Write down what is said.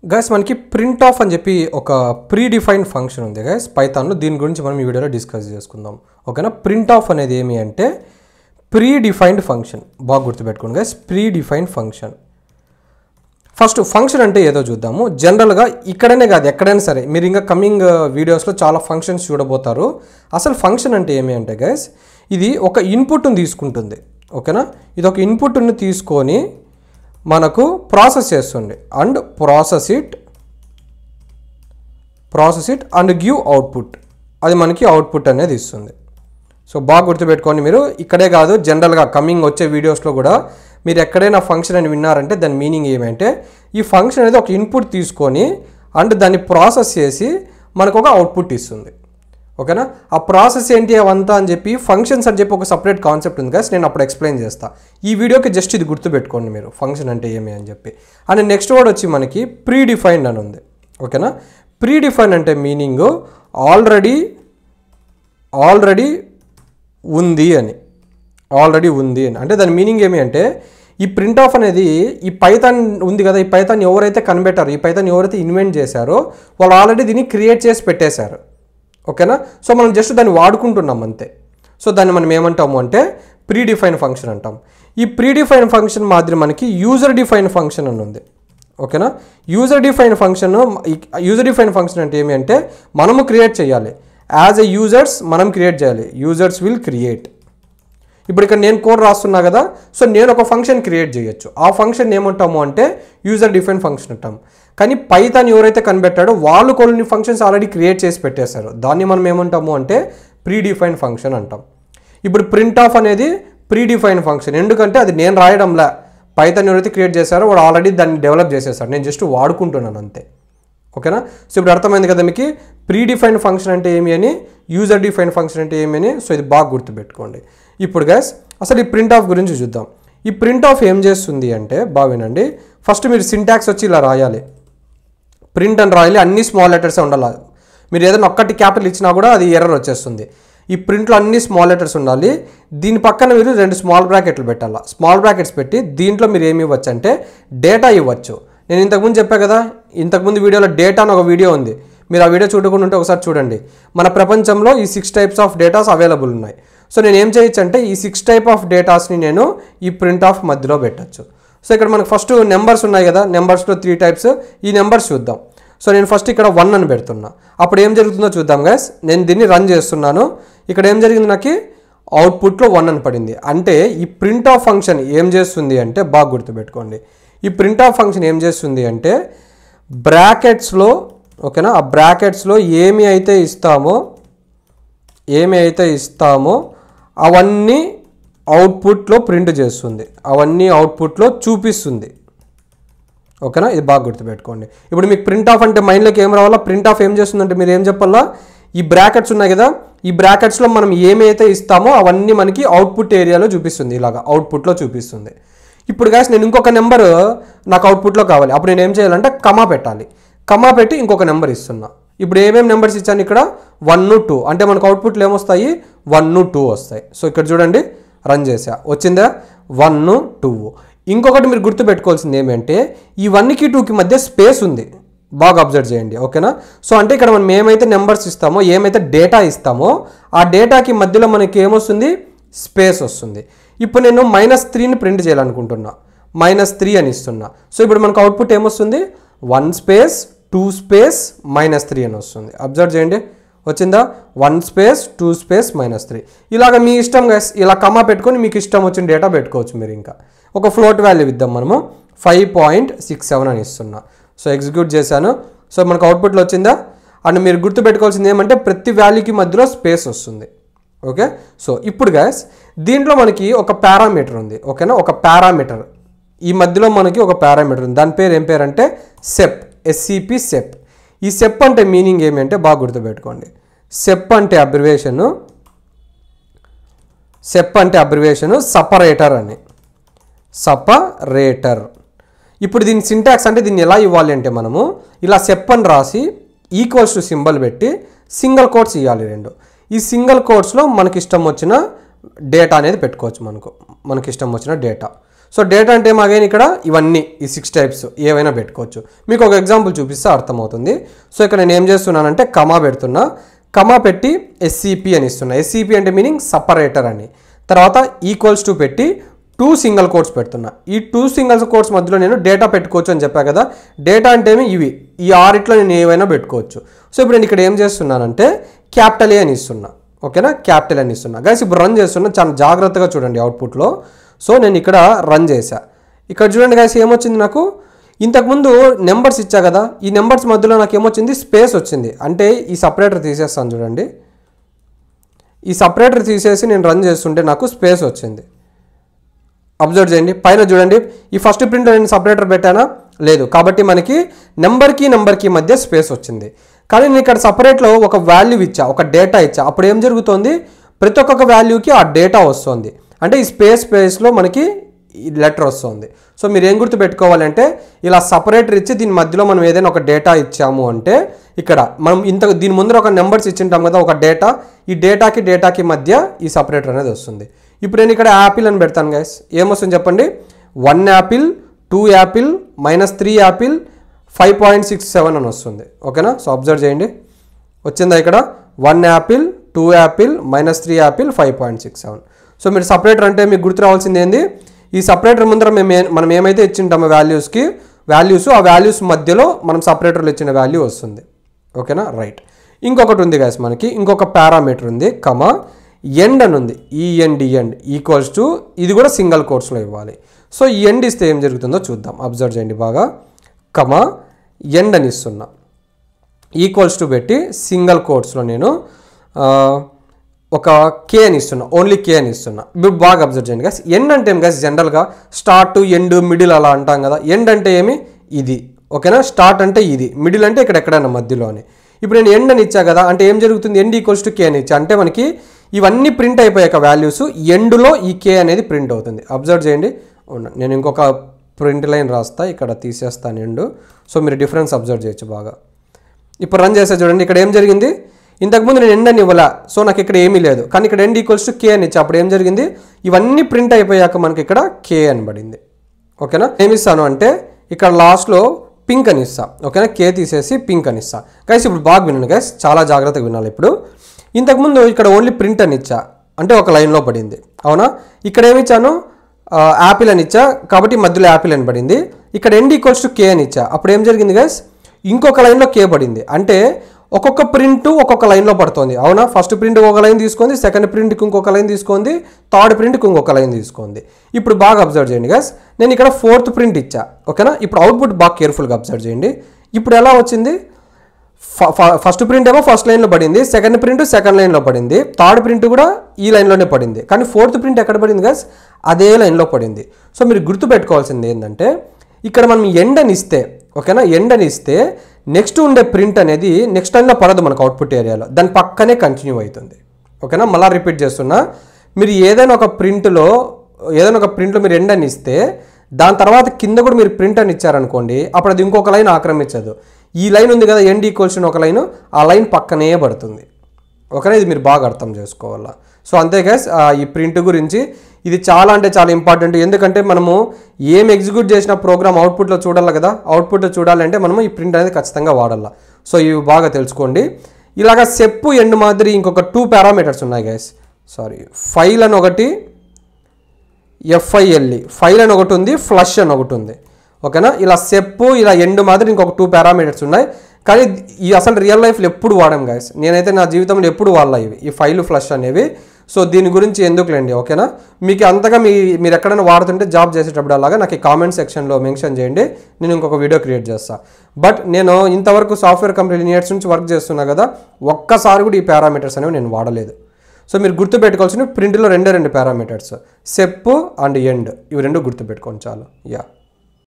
Guys మనకి print of అని చెప్పి ఒక ప్రీ డిఫైన్డ్ ఫంక్షన్ ఉంది గైస్ పైథాన్లో. దీని గురించి మనం ఈ వీడియోలో డిస్కస్ చేసుకుందాం. ఓకేనా. ప్రింట్ ఆఫ్ అనేది ఏమి అంటే ప్రీ డిఫైన్డ్ ఫంక్షన్. బాగా గుర్తుపెట్టుకోండి guys, pre defined function. First function అంటే ఏదో చూద్దాము. జనరల్గా ఇక్కడనే కాదు ఎక్కడైనా సరే మీరు ఇంకా కమింగ్ వీడియోస్లో చాలా ఫంక్షన్స్ చూడబోతారు. అసలు ఫంక్షన్ అంటే ఏమి అంటే గైస్, ఇది ఒక ఇన్పుట్ని తీసుకుంటుంది. ఓకేనా. ఇది ఒక ఇన్పుట్ని తీసుకొని మనకు ప్రాసెస్ చేస్తుంది and process it and give output. అది మనకి అవుట్పుట్ అనేది ఇస్తుంది. సో బాగా గుర్తుపెట్టుకోండి మీరు. ఇక్కడే కాదు జనరల్గా కమింగ్ వచ్చే వీడియోస్లో కూడా మీరు ఎక్కడైనా ఫంక్షన్ అని విన్నారంటే దాని మీనింగ్ ఏమంటే ఈ ఫంక్షన్ అనేది ఒక ఇన్పుట్ తీసుకొని అండ్ దాన్ని ప్రాసెస్ చేసి మనకు ఒక అవుట్పుట్ ఇస్తుంది. ఓకేనా. ఆ ప్రాసెస్ ఏంటి అవంతా అని చెప్పి ఫంక్షన్స్ అని చెప్పి ఒక సపరేట్ కాన్సెప్ట్ ఉంది కదా, నేను అప్పుడు ఎక్స్ప్లెయిన్ చేస్తాను. ఈ వీడియోకి జస్ట్ ఇది గుర్తుపెట్టుకోండి మీరు, ఫంక్షన్ అంటే ఏమి అని చెప్పి. అండ్ నెక్స్ట్ వర్డ్ వచ్చి మనకి ప్రీ డిఫైన్డ్ అని ఉంది. ఓకేనా. ప్రీ డిఫైన్డ్ అంటే మీనింగ్ ఆల్రెడీ ఉంది అని. అంటే దాని మీనింగ్ ఏమి అంటే ఈ ప్రింట్ ఆఫ్ అనేది ఈ పైథాన్ ఉంది కదా, ఈ పైథాన్ ఎవరైతే కనిపెట్టారో, ఈ పైథాన్ ఎవరైతే ఇన్వెంట్ చేశారో వాళ్ళు ఆల్రెడీ దీన్ని క్రియేట్ చేసి పెట్టేశారు. ఓకేనా. సో మనం జస్ట్ దాన్ని వాడుకుంటున్నాం అంతే. సో దాన్ని మనం ఏమంటాము అంటే ప్రీ డిఫైన్ ఫంక్షన్ అంటాం. ఈ ప్రీ డిఫైన్ ఫంక్షన్ మాదిరి మనకి యూజర్ డిఫైన్ ఫంక్షన్ అని ఉంది. ఓకేనా. యూజర్ డిఫైన్ ఫంక్షన్ అంటే ఏమి అంటే మనము క్రియేట్ చేయాలి. యాజ్ ఎ యూజర్స్ మనం క్రియేట్ చేయాలి. Users will create. ఇప్పుడు ఇక్కడ నేను కోడ్ రాస్తున్నా కదా, సో నేను ఒక ఫంక్షన్ క్రియేట్ చేయొచ్చు. ఆ ఫంక్షన్ ఏమంటాము అంటే యూజర్ డిఫైన్ ఫంక్షన్ అంటాం. కానీ పైథాన్ ఎవరైతే కనిపెట్టాడో వాళ్ళు కొన్ని ఫంక్షన్స్ ఆల్రెడీ క్రియేట్ చేసి పెట్టేశారు. దాన్ని మనం ఏమంటాము అంటే ప్రీ డిఫైన్ ఫంక్షన్ అంటాం. ఇప్పుడు ప్రింట్ ఆఫ్ అనేది ప్రీ డిఫైన్ ఫంక్షన్. ఎందుకంటే అది నేను రాయడంలా, పైథాన్ ఎవరైతే క్రియేట్ చేశారో వాడు ఆల్రెడీ దాన్ని డెవలప్ చేసేసాడు, నేను జస్ట్ వాడుకుంటున్నాను అంతే. ఓకేనా. సో ఇప్పుడు అర్థమైంది కదా మీకు ప్రీ డిఫైన్ ఫంక్షన్ అంటే ఏమి అని, యూజర్ డిఫైన్ ఫంక్షన్ అంటే ఏమి అని. సో ఇది బాగా గుర్తుపెట్టుకోండి. ఇప్పుడు గైస్ అసలు ఈ ప్రింట్ ఆఫ్ గురించి చూద్దాం. ఈ ప్రింట్ ఆఫ్ ఏం చేస్తుంది అంటే బాగా వినండి. ఫస్ట్ మీరు సింటాక్స్ వచ్చి ఇలా రాయాలి. ప్రింట్ అని రాయాలి, అన్ని స్మాల్ లెటర్స్ ఉండాలి. మీరు ఏదైనా ఒక్కటి క్యాపిటల్ ఇచ్చినా కూడా అది ఎర్రర్ వచ్చేస్తుంది. ఈ ప్రింట్లో అన్ని స్మాల్ లెటర్స్ ఉండాలి. దీని పక్కన మీరు 2 స్మాల్ బ్రాకెట్లు పెట్టాలి. స్మాల్ బ్రాకెట్స్ పెట్టి దీంట్లో మీరు ఏమి ఇవ్వచ్చు అంటే డేటా ఇవ్వచ్చు. నేను ఇంతకుముందు చెప్పాను కదా, ఇంతకుముందు వీడియోలో డేటా అని ఒక వీడియో ఉంది. మీరు ఆ వీడియో చూడకుండా ఉంటే ఒకసారి చూడండి. మన ప్రపంచంలో ఈ 6 టైప్స్ ఆఫ్ డేటాస్ అవైలబుల్ ఉన్నాయి. సో నేను ఏం చేయొచ్చు అంటే ఈ 6 టైప్ ఆఫ్ డేటాస్ని నేను ఈ ప్రింట్ ఆఫ్ మధ్యలో పెట్టచ్చు. సో ఇక్కడ మనకు ఫస్ట్ నెంబర్స్ ఉన్నాయి కదా, నెంబర్స్లో 3 టైప్స్. ఈ నెంబర్స్ చూద్దాం. సో నేను ఫస్ట్ ఇక్కడ 1 అని పెడుతున్నా. అప్పుడు ఏం జరుగుతుందో చూద్దాం గైస్. నేను దీన్ని రన్ చేస్తున్నాను. ఇక్కడ ఏం జరిగింది, నాకు అవుట్పుట్లో 1 అని పడింది. అంటే ఈ ప్రింట్ ఆఫ్ ఫంక్షన్ ఏం చేస్తుంది అంటే బాగా గుర్తుపెట్టుకోండి. ఈ ప్రింట్ ఆఫ్ ఫంక్షన్ ఏం చేస్తుంది అంటే బ్రాకెట్స్లో, ఓకేనా, ఆ బ్రాకెట్స్లో ఏమి అయితే ఇస్తామో అవన్నీ అవుట్పుట్లో ప్రింట్ చేస్తుంది, అవన్నీ అవుట్పుట్లో చూపిస్తుంది. ఓకేనా. ఇది బాగా గుర్తుపెట్టుకోండి. ఇప్పుడు మీకు ప్రింట్ ఆఫ్ అంటే మైండ్లోకి ఏం రావాలా, ప్రింట్ ఆఫ్ ఏం చేస్తుందంటే మీరు ఏం చెప్పాలా, ఈ బ్రాకెట్స్ ఉన్నాయి కదా, ఈ బ్రాకెట్స్లో మనం ఏమైతే ఇస్తామో అవన్నీ మనకి అవుట్పుట్ ఏరియాలో చూపిస్తుంది, ఇలాగా అవుట్పుట్లో చూపిస్తుంది. ఇప్పుడు గాయస్ నేను ఇంకొక నెంబర్ నాకు అవుట్పుట్లో కావాలి. అప్పుడు నేను ఏం చేయాలంటే కమా పెట్టాలి. కమా పెట్టి ఇంకొక నెంబర్ ఇస్తున్నా. ఇప్పుడు ఏమేమి నెంబర్స్ ఇచ్చాను ఇక్కడ 1, 2 అంటే మనకు అవుట్పుట్లు ఏమొస్తాయి 1, 2 వస్తాయి. సో ఇక్కడ చూడండి రన్ చేసా, వచ్చిందా 1, 2. ఇంకొకటి మీరు గుర్తుపెట్టుకోవాల్సింది ఏమంటే ఈ 1కి 2కి మధ్య స్పేస్ ఉంది. బాగా అబ్జర్వ్ చేయండి. ఓకేనా. సో అంటే ఇక్కడ మనం ఏమైతే నెంబర్స్ ఇస్తామో, ఏమైతే డేటా ఇస్తామో ఆ డేటాకి మధ్యలో మనకి ఏమొస్తుంది, స్పేస్ వస్తుంది. ఇప్పుడు నేను -3ని ప్రింట్ చేయాలనుకుంటున్నా, -3 అని ఇస్తున్నా. సో ఇప్పుడు మనకు అవుట్పుట్ ఏమొస్తుంది 1 స్పేస్ 2 స్పేస్ -3 అని వస్తుంది. అబ్జర్వ్ చేయండి, వచ్చిందా 1 స్పేస్ 2 స్పేస్ -3. ఇలాగ మీ ఇష్టం గైస్, ఇలా కమా పెట్టుకొని మీకు ఇష్టం వచ్చిన డేటా పెట్టుకోవచ్చు మీరు. ఇంకా ఒక ఫ్లోట్ వాల్యూ ఇద్దాం మనము, 5.67 అని ఇస్తున్నా. సో ఎగ్జిక్యూట్ చేశాను. సో మనకు అవుట్పుట్లో వచ్చిందా. అండ్ మీరు గుర్తుపెట్టుకోవాల్సింది ఏమంటే ప్రతి వాల్యూకి మధ్యలో స్పేస్ వస్తుంది. ఓకే. సో ఇప్పుడు గైస్ దీంట్లో మనకి ఒక పారామీటర్ ఉంది. ఓకేనా. ఒక పారామీటర్ ఈ మధ్యలో మనకి ఒక పారామీటర్ ఉంది. దాని పేరు ఏం పేరు అంటే సెప్, SCP సెప్. ఈ సెప్ అంటే మీనింగ్ ఏమి అంటే బాగా గుర్తుపెట్టుకోండి. సెప్ అంటే అబ్రివేషను సపరేటర్ అని, సపరేటర్. ఇప్పుడు దీని సింటాక్స్ అంటే దీన్ని ఎలా ఇవ్వాలి అంటే మనము ఇలా సెప్ అని రాసి ఈక్వల్స్ టు సింబల్ పెట్టి సింగిల్ కోట్స్ ఇవ్వాలి 2. ఈ సింగిల్ కోట్స్లో మనకి ఇష్టం వచ్చిన డేటా అనేది పెట్టుకోవచ్చు, మనకి ఇష్టం వచ్చిన డేటా. సో డేటా అంటే అగైన్ ఇక్కడ ఇవన్నీ ఈ 6 టైప్స్ ఏవైనా పెట్టుకోవచ్చు. మీకు ఒక ఎగ్జాంపుల్ చూపిస్తే అర్థమవుతుంది. సో ఇక్కడ నేను ఏం చేస్తున్నానంటే కమా పెడుతున్నా, కమా పెట్టి ఎస్సిపి అని ఇస్తున్నా. ఎస్సిపి అంటే మీనింగ్ సపరేటర్ అని. తర్వాత ఈక్వల్స్ టు పెట్టి 2 సింగిల్ కోట్స్ పెడుతున్నా. ఈ 2 సింగిల్ కోట్స్ మధ్యలో నేను డేటా పెట్టుకోవచ్చు అని చెప్పా కదా. డేటా అంటే ఇవి ఈ 6 నేను ఏవైనా పెట్టుకోవచ్చు. సో ఇప్పుడు నేను ఇక్కడ ఏం చేస్తున్నానంటే క్యాపిటల్ ఏ అని ఇస్తున్నా. ఓకేనా, క్యాపిటల్ అని ఇస్తున్నా. గైస్ ఇప్పుడు రన్ చేస్తున్నా, చాలా జాగ్రత్తగా చూడండి అవుట్పుట్లో. సో నేను ఇక్కడ రన్ చేశా. ఇక్కడ చూడండి గైస్ ఏమొచ్చింది నాకు, ఇంతకుముందు నెంబర్స్ ఇచ్చా కదా, ఈ నెంబర్స్ మధ్యలో నాకు ఏమొచ్చింది, స్పేస్ వచ్చింది. అంటే ఈ సపరేటర్ తీసేస్తాను చూడండి, ఈ సపరేటర్ తీసేసి నేను రన్ చేస్తుంటే నాకు స్పేస్ వచ్చింది. అబ్జర్వ్ చేయండి, పైన చూడండి ఈ ఫస్ట్ ప్రింట్లో నేను సపరేటర్ పెట్టానా లేదు, కాబట్టి మనకి నెంబర్కి మధ్య స్పేస్ వచ్చింది. కానీ నేను ఇక్కడ సపరేట్లో ఒక వాల్యూ ఇచ్చా, ఒక డేటా ఇచ్చా, అప్పుడు ఏం జరుగుతుంది, ప్రతి ఒక్కొక్క వాల్యూకి ఆ డేటా వస్తుంది. అంటే ఈ స్పేస్లో మనకి ఈ లెటర్ వస్తుంది. సో మీరు ఏం గుర్తుపెట్టుకోవాలంటే ఇలా సపరేటర్ ఇచ్చి దీని మధ్యలో మనం ఏదైనా ఒక డేటా ఇచ్చాము అంటే ఇక్కడ మనం దీని ముందర ఒక నెంబర్స్ ఇచ్చింటాం కదా, ఒక డేటా, ఈ డేటాకి మధ్య ఈ సపరేటర్ అనేది వస్తుంది. ఇప్పుడు నేను ఇక్కడ యాపిల్ అని పెడతాను గైస్, ఏమొస్తుంది చెప్పండి, 1 యాపిల్ 2 యాపిల్ -3 యాపిల్ 5.67 అని వస్తుంది. ఓకేనా, సో అబ్జర్వ్ చేయండి వచ్చిందా, ఇక్కడ 1 యాపిల్ 2 యాపిల్ -3 యాపిల్ 5.67. సో మీరు సపరేటర్ అంటే మీకు గుర్తు రావాల్సింది ఏంది, ఈ సపరేటర్ ముందర మనం ఏమైతే ఇచ్చింటామో వాల్యూస్ ఆ వాల్యూస్ మధ్యలో మనం సపరేటర్లో ఇచ్చిన వాల్యూ వస్తుంది. ఓకేనా, రైట్. ఇంకొకటి ఉంది గైస్, మనకి ఇంకొక పారామీటర్ ఉంది, కమా ఎండ్ అని ఉంది, ఈఎండ్ ఈక్వల్స్ టు, ఇది కూడా సింగిల్ కోట్స్లో ఇవ్వాలి. సో ఈ ఎండ్ ఇస్తే ఏం జరుగుతుందో చూద్దాం, అబ్జర్వ్ చేయండి బాగా. కమా ఎండ్ అని ఇస్తున్నా, ఈక్వల్స్ టు పెట్టి సింగిల్ కోట్స్లో నేను ఒక కే అని ఇస్తున్నా, ఓన్లీ కే అని ఇస్తున్నా. ఇప్పుడు బాగా అబ్జర్వ్ చేయండి గైస్, ఎండ్ అంటే ఏం గైస్, జనరల్గా స్టార్ట్ ఎండ్ మిడిల్ అలా అంటాం కదా. ఎండ్ అంటే ఏమి, ఇది. ఓకేనా, స్టార్ట్ అంటే ఇది, మిడిల్ అంటే ఇక్కడ ఎక్కడైనా మధ్యలోనే. ఇప్పుడు నేను ఎండ్ అని ఇచ్చా కదా, అంటే ఏం జరుగుతుంది, ఎండ్ ఈక్వల్స్ టు కే అని ఇచ్చా, అంటే మనకి ఇవన్నీ ప్రింట్ అయిపోయాక వాల్యూస్ ఎండ్లో ఈ కే అనేది ప్రింట్ అవుతుంది. అబ్జర్వ్ చేయండి, నేను ఇంకొక ప్రింట్ లైన్ రాస్తా, ఇక్కడ తీసేస్తాను ఎండ్. సో మీరు డిఫరెన్స్ అబ్జర్వ్ చేయొచ్చు బాగా. ఇప్పుడు రన్ చేస్తే చూడండి, ఇక్కడ ఏం జరిగింది, ఇంతకుముందు నేను ఎండ్ అని ఇవ్వాల, సో నాకు ఇక్కడ ఏమీ లేదు, కానీ ఇక్కడ ఎండ్ ఈక్వల్స్ టు కే అని ఇచ్చా, అప్పుడు ఏం జరిగింది, ఇవన్నీ ప్రింట్ అయిపోయాక మనకి ఇక్కడ కే అని పడింది. ఓకేనా, ఏమి ఇస్తాను అంటే ఇక్కడ లాస్ట్లో పింక్ అని ఇస్తా. ఓకేనా, కే తీసేసి పింక్ అని ఇస్తా. గైస్ ఇప్పుడు బాగా వినండి గైస్, చాలా జాగ్రత్తగా వినాలి. ఇప్పుడు ఇంతకుముందు ఇక్కడ ఓన్లీ ప్రింట్ అని ఇచ్చా, అంటే ఒక లైన్లో పడింది, అవునా. ఇక్కడ ఏమి ఇచ్చాను, యాపిల్ అని ఇచ్చా, కాబట్టి మధ్యలో యాపిల్ అని పడింది. ఇక్కడ ఎండ్ ఈక్వల్స్ టు కే అని ఇచ్చా, అప్పుడు ఏం జరిగింది గైస్, ఇంకొక లైన్లో కే పడింది. అంటే ఒక్కొక్క ప్రింట్ ఒక్కొక్క లైన్లో పడుతుంది, అవునా. ఫస్ట్ ప్రింట్ ఒక లైన్ తీసుకుంది, సెకండ్ ప్రింట్కి ఇంకొక లైన్ తీసుకుంది, థర్డ్ ప్రింట్కి ఇంకొక లైన్ తీసుకుంది. ఇప్పుడు బాగా అబ్జర్వ్ చేయండి గైస్, నేను ఇక్కడ 4th ప్రింట్ ఇచ్చా. ఓకేనా, ఇప్పుడు అవుట్పుట్ బాగా కేర్ఫుల్గా అబ్జర్వ్ చేయండి. ఇప్పుడు ఎలా వచ్చింది, ఫస్ట్ ప్రింట్ ఏమో ఫస్ట్ లైన్లో పడింది, సెకండ్ ప్రింట్ సెకండ్ లైన్లో పడింది, థర్డ్ ప్రింట్ కూడా ఈ లైన్లోనే పడింది, కానీ 4th ప్రింట్ ఎక్కడ పడింది గైస్, అదే లైన్లో పడింది. సో మీరు గుర్తుపెట్టుకోవాల్సింది ఏంటంటే ఇక్కడ మనం ఎండ్ అని ఇస్తే, ఓకేనా, ఎండ్ అని ఇస్తే నెక్స్ట్ ఉండే ప్రింట్ అనేది నెక్స్ట్ లైన్లో పడదు మనకు అవుట్పుట్ ఏరియాలో, దాని పక్కనే కంటిన్యూ అవుతుంది. ఓకేనా, మళ్ళీ రిపీట్ చేస్తున్నా, మీరు ఏదైనా ఒక ప్రింట్లో మీరు ఎండ్ అని ఇస్తే దాని తర్వాత కింద కూడా మీరు ప్రింట్ అని ఇచ్చారనుకోండి, అప్పుడు అది ఇంకొక లైన్ ఆక్రమించదు. ఈ లైన్ ఉంది కదా, ఎండ్ ఈక్వల్స్ ఒక లైన్, ఆ లైన్ పక్కనే పడుతుంది. ఓకేనా, ఇది మీరు బాగా అర్థం చేసుకోవాలా. సో అంతే గైస్, ఈ ప్రింట్ గురించి ఇది చాలా అంటే చాలా ఇంపార్టెంట్. ఎందుకంటే మనము ఏం ఎగ్జిక్యూట్ చేసిన ప్రోగ్రామ్ అవుట్పుట్లో చూడాలి కదా, అవుట్పుట్లో చూడాలంటే మనము ఈ ప్రింట్ అనేది ఖచ్చితంగా వాడాలి. సో ఇవి బాగా తెలుసుకోండి. ఇలాగ సెప్ ఎండ్ మాదిరి ఇంకొక 2 పారామీటర్స్ ఉన్నాయి గైస్, ఫైల్ అని ఒకటి, FILE ఫైల్ అని ఒకటి ఉంది, ఫ్లష్ అని ఒకటి ఉంది. ఓకేనా, ఇలా సెప్ ఇలా ఎండ్ మాదిరి ఇంకొక 2 పారామీటర్స్ ఉన్నాయి, కానీ ఈ అసలు రియల్ లైఫ్లో ఎప్పుడు వాడాం గైస్, నేనైతే నా జీవితంలో ఎప్పుడు వాడాల ఈ ఫైల్ ఫ్లష్ అనేవి. సో దీని గురించి ఎందుకులేండి. ఓకేనా, మీకు అంతగా మీరు ఎక్కడైనా వాడుతుంటే జాబ్ చేసేటప్పుడు అలాగా నాకు ఈ కామెంట్ సెక్షన్లో మెన్షన్ చేయండి, నేను ఇంకొక వీడియో క్రియేట్ చేస్తాను. బట్ నేను ఇంతవరకు సాఫ్ట్వేర్ కంపెనీ ఇయర్స్ నుంచి వర్క్ చేస్తున్నా కదా, ఒక్కసారి కూడా ఈ పారామీటర్స్ అనేవి నేను వాడలేదు. సో మీరు గుర్తుపెట్టుకోవాల్సిన ప్రింట్లో 2 పారామీటర్స్, సెప్ అండ్ ఎండ్, ఇవి 2 గుర్తుపెట్టుకోండి చాలు. యా.